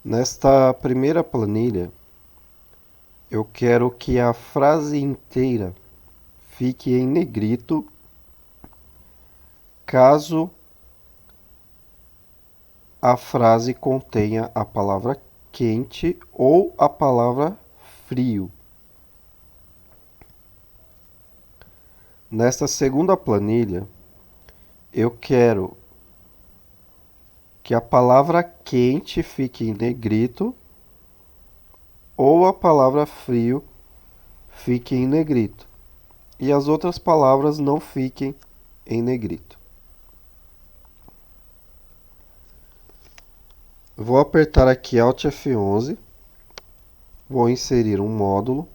Nesta primeira planilha, eu quero que a frase inteira fique em negrito, caso a frase contenha a palavra quente ou a palavra frio. Nesta segunda planilha, eu quero que a palavra quente fique em negrito ou a palavra frio fique em negrito e as outras palavras não fiquem em negrito. Vou apertar aqui Alt F11, vou inserir um módulo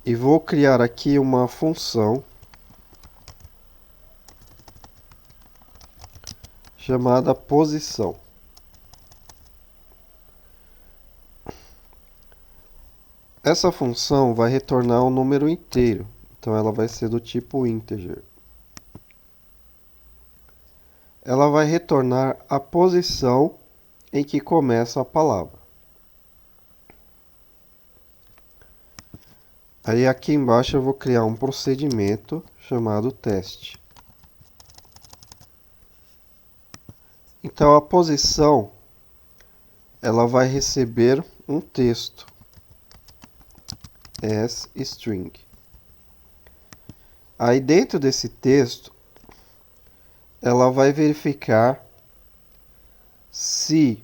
e vou criar aqui uma função chamada posição. Essa função vai retornar um número inteiro, então ela vai ser do tipo integer. Ela vai retornar a posição em que começa a palavra. Aí aqui embaixo eu vou criar um procedimento chamado teste. Então a posição ela vai receber um texto as string. Aí dentro desse texto ela vai verificar se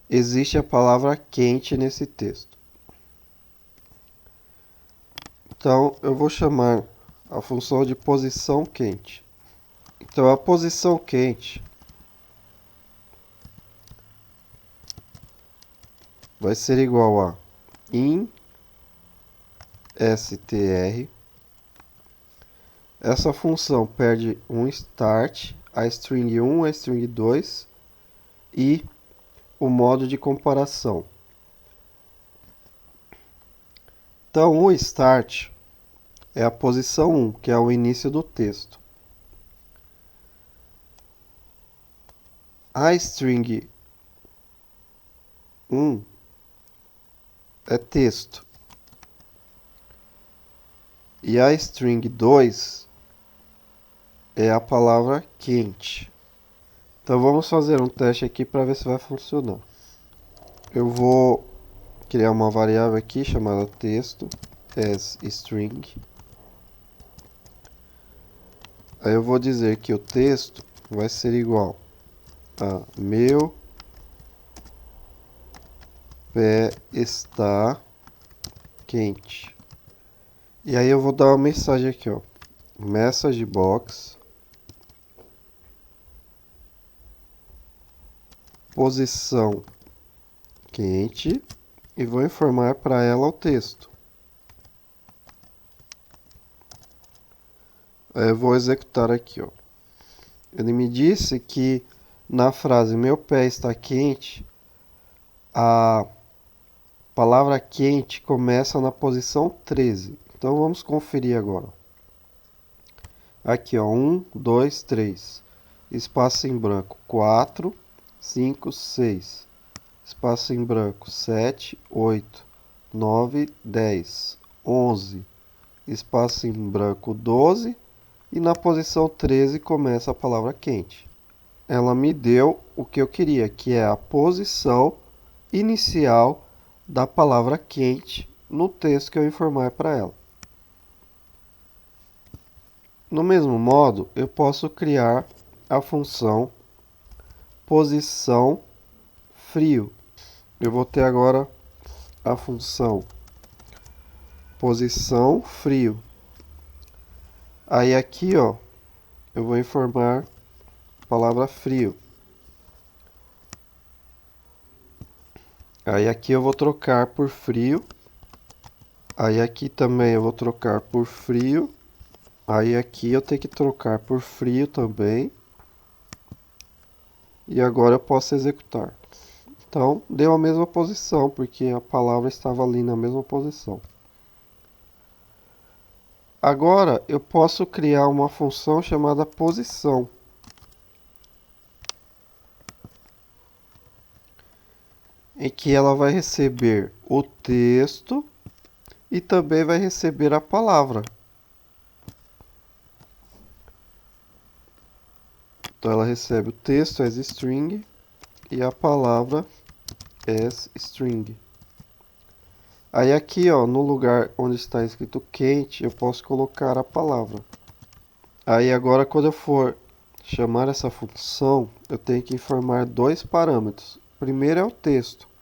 existe a palavra quente nesse texto. Então eu vou chamar a função de posição quente. Então a posição quente vai ser igual a in str. Essa função perde um start, a string 1, a string 2 e o modo de comparação. Então o start é a posição 1, que é o início do texto. A string 1 é texto. E a string 2 é a palavra quente. Então vamos fazer um teste aqui para ver se vai funcionar. Eu vou criar uma variável aqui chamada texto as string. Aí eu vou dizer que o texto vai ser igual a meu pé está quente. E aí eu vou dar uma mensagem aqui, ó. Message box posição quente e vou informar para ela o texto. Aí eu vou executar aqui, ó. Ele me disse que na frase meu pé está quente, a palavra quente começa na posição 13. Então vamos conferir agora. Aqui, ó, 1, 2, 3. Espaço em branco 4, 5, 6. Espaço em branco 7, 8, 9, 10, 11. Espaço em branco 12. E na posição 13 começa a palavra quente. Ela me deu o que eu queria, que é a posição inicial da palavra quente no texto que eu informar para ela. No mesmo modo, eu posso criar a função posição frio. Eu vou ter agora a função posição frio. Aí aqui, ó, eu vou informar a palavra frio. Aí aqui eu vou trocar por frio. Aí aqui também eu vou trocar por frio. Aí aqui eu tenho que trocar por frio também. E agora eu posso executar. Então, deu a mesma posição, porque a palavra estava ali na mesma posição. Agora, eu posso criar uma função chamada posição. em que ela vai receber o texto e também vai receber a palavra. Então ela recebe o texto as string e a palavra as string. Aí aqui, ó, no lugar onde está escrito quente, eu posso colocar a palavra. Aí agora quando eu for chamar essa função, eu tenho que informar dois parâmetros. O primeiro é o texto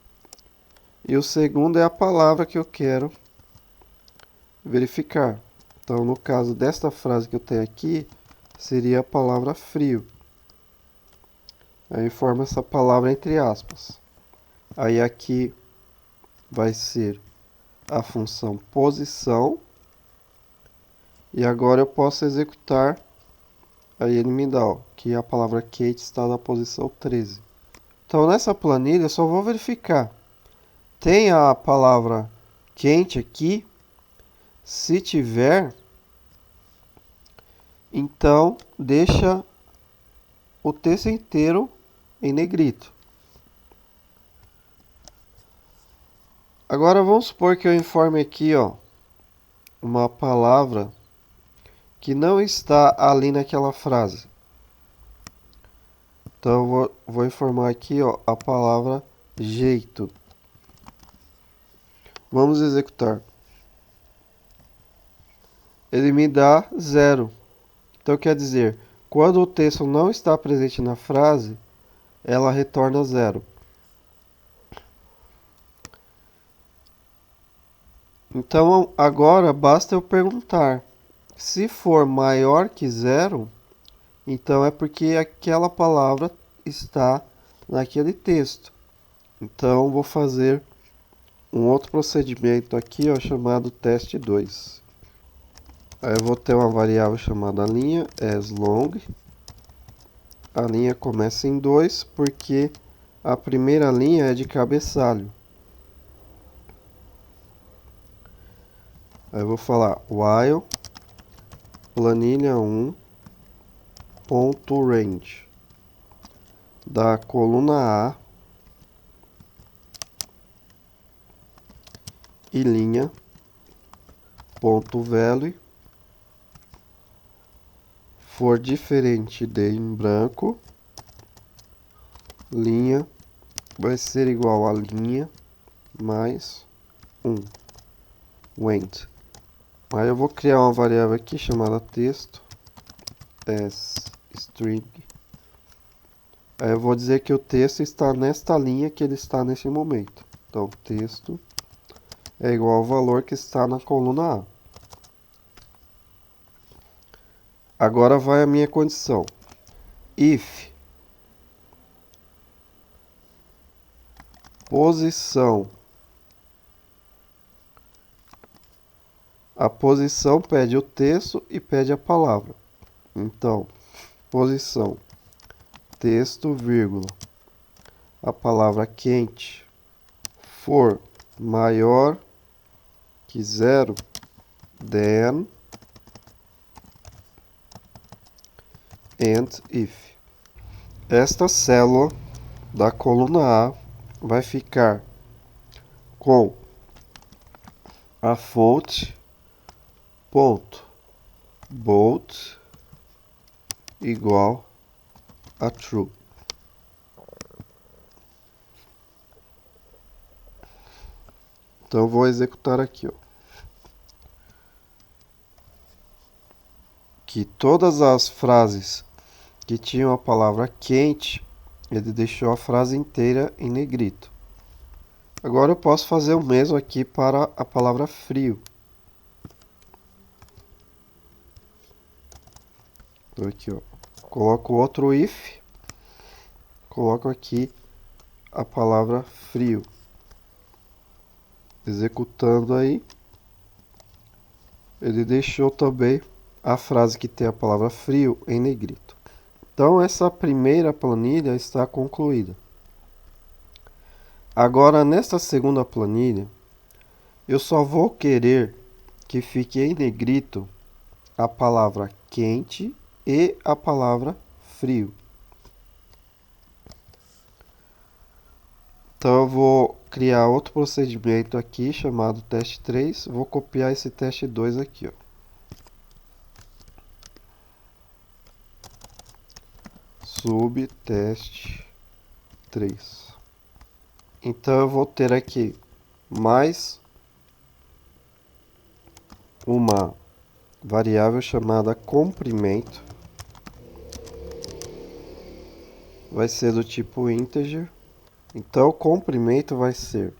e o segundo é a palavra que eu quero verificar. Então, no caso desta frase que eu tenho aqui, seria a palavra frio. Aí eu informo essa palavra entre aspas. Aí aqui vai ser a função posição. E agora eu posso executar. Aí ele me dá, ó, que a palavra Kate está na posição 13. Então nessa planilha eu só vou verificar. Tem a palavra quente aqui. Se tiver, então deixa o texto inteiro em negrito. Agora vamos supor que eu informe aqui, ó, uma palavra que não está ali naquela frase. Então eu vou informar aqui, ó, a palavra jeito. Vamos executar. Ele me dá 0. Então quer dizer, quando o texto não está presente na frase, ela retorna 0. Então agora basta eu perguntar. Se for maior que 0, então é porque aquela palavra está naquele texto. Então vou fazer um outro procedimento aqui, ó, chamado teste 2. Aí eu vou ter uma variável chamada linha asLong. A linha começa em 2 porque a primeira linha é de cabeçalho. Aí eu vou falar while planilha 1 ponto range da coluna A e linha ponto value for diferente de em branco, linha vai ser igual a linha mais 1 went. Aí eu vou criar uma variável aqui chamada texto as string. Aí eu vou dizer que o texto está nesta linha que ele está nesse momento. Então texto é igual ao valor que está na coluna A. Agora vai a minha condição. If posição. A posição pede o texto e pede a palavra. Então, posição, texto, vírgula, a palavra quente for maior que 0, then and if. Esta célula da coluna A vai ficar com a fonte ponto bold igual a true. Então eu vou executar aqui, ó, que todas as frases que tinham a palavra quente, ele deixou a frase inteira em negrito. Agora eu posso fazer o mesmo aqui para a palavra frio. Então aqui, ó, coloco outro if, coloco aqui a palavra frio. Executando aí, ele deixou também a frase que tem a palavra frio em negrito. Então essa primeira planilha está concluída. Agora nesta segunda planilha, eu só vou querer que fique em negrito a palavra quente e a palavra frio. Então eu vou criar outro procedimento aqui chamado teste 3. Vou copiar esse teste 2 aqui, ó. Subteste 3. Então eu vou ter aqui mais uma variável chamada comprimento. Vai ser do tipo integer. Então o comprimento vai ser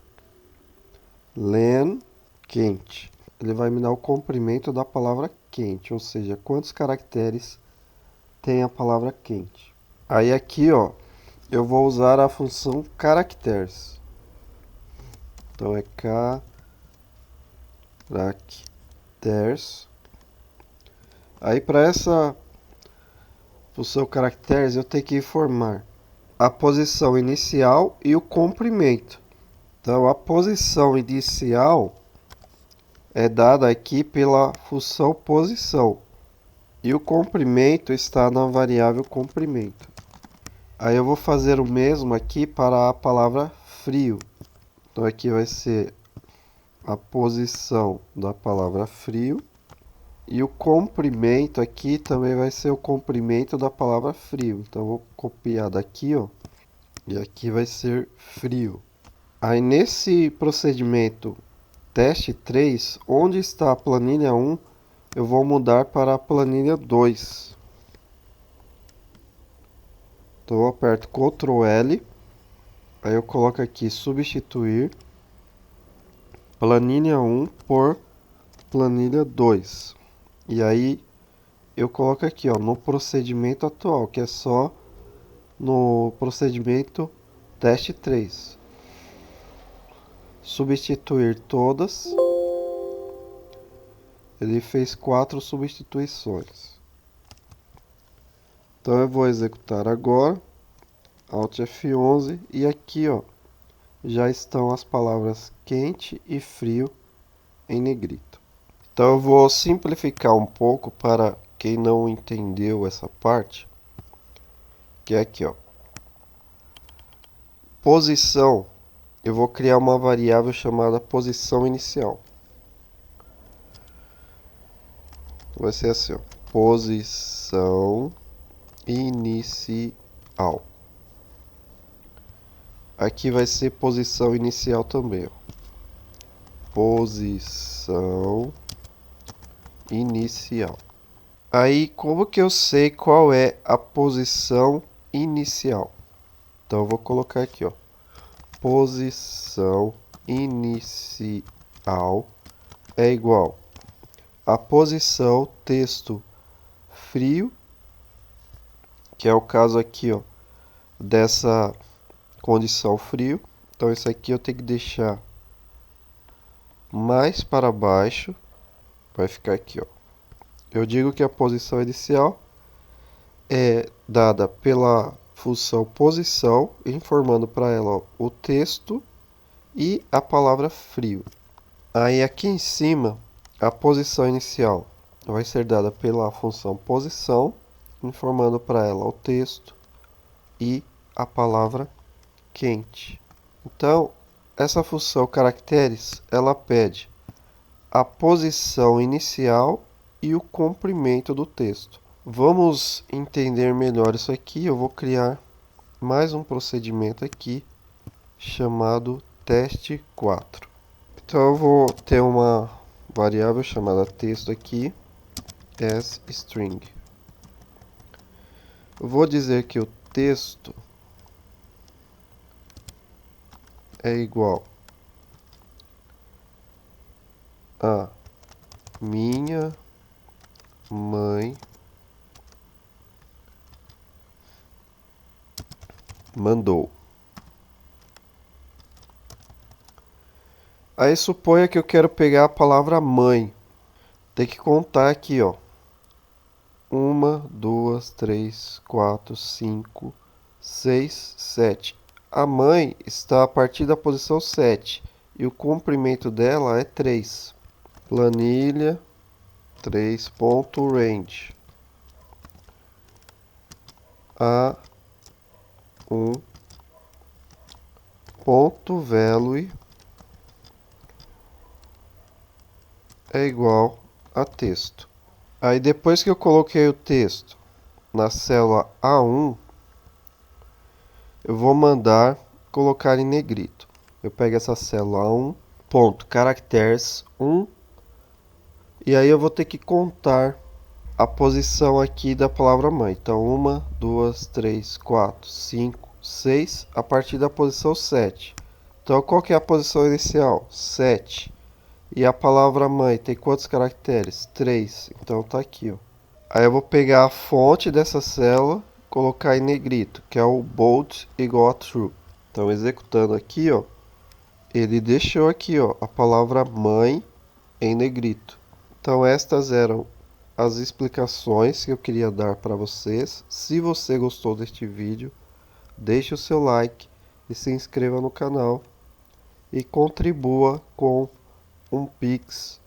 len quente. Ele vai me dar o comprimento da palavra quente, ou seja, quantos caracteres tem a palavra quente. Aí aqui, ó, eu vou usar a função caracteres. Então é caracteres. Aí para essa função caracteres eu tenho que informar a posição inicial e o comprimento. Então a posição inicial é dada aqui pela função posição e o comprimento está na variável comprimento. Aí eu vou fazer o mesmo aqui para a palavra frio. Então aqui vai ser a posição da palavra frio e o comprimento aqui também vai ser o comprimento da palavra frio. Então eu vou copiar daqui, ó, e aqui vai ser frio. Aí nesse procedimento teste 3, onde está a planilha 1, eu vou mudar para a planilha 2. Então eu aperto Ctrl L, aí eu coloco aqui substituir planilha 1 por planilha 2. E aí eu coloco aqui, ó, no procedimento atual, que é só no procedimento teste 3. Substituir todas. Ele fez 4 substituições. Então eu vou executar agora, Alt F11, e aqui, ó, já estão as palavras quente e frio em negrito. Então eu vou simplificar um pouco para quem não entendeu essa parte, que é aqui, ó. Posição, eu vou criar uma variável chamada posição inicial. Vai ser assim, ó, posição inicial. Aqui vai ser posição inicial também, ó. Posição inicial. Aí, como que eu sei qual é a posição inicial? Então, eu vou colocar aqui, ó, posição inicial é igual a posição texto frio, que é o caso aqui, ó, dessa condição frio. Então, isso aqui eu tenho que deixar mais para baixo, vai ficar aqui, ó. Eu digo que a posição inicial é dada pela função posição, informando para ela, ó, o texto e a palavra frio. Aí aqui em cima, a posição inicial vai ser dada pela função posição, informando para ela o texto e a palavra quente. Então, essa função caracteres, ela pede a posição inicial e o comprimento do texto. Vamos entender melhor isso aqui. Eu vou criar mais um procedimento aqui chamado teste 4. Então eu vou ter uma variável chamada texto aqui, as string. Eu vou dizer que o texto é igual a minha mãe mandou. Aí suponha que eu quero pegar a palavra mãe. Tem que contar aqui, ó. 1, 2, 3, 4, 5, 6, 7. A mãe está a partir da posição 7 e o comprimento dela é 3. Planilha 3.range A1 ponto value é igual a texto. Aí depois que eu coloquei o texto na célula A1, eu vou mandar colocar em negrito. Eu pego essa célula A1, ponto, caracteres 1, e aí eu vou ter que contar a posição aqui da palavra mãe. Então, 1, 2, 3, 4, 5, 6, a partir da posição 7. Então, qual que é a posição inicial? 7. E a palavra mãe tem quantos caracteres? 3. Então, tá aqui, ó. Aí eu vou pegar a fonte dessa célula, colocar em negrito, que é o bold igual a true. Então, executando aqui, ó, ele deixou aqui, ó, a palavra mãe em negrito. Então, estas eram as explicações que eu queria dar para vocês. Se você gostou deste vídeo, deixe o seu like e se inscreva no canal e contribua com um Pix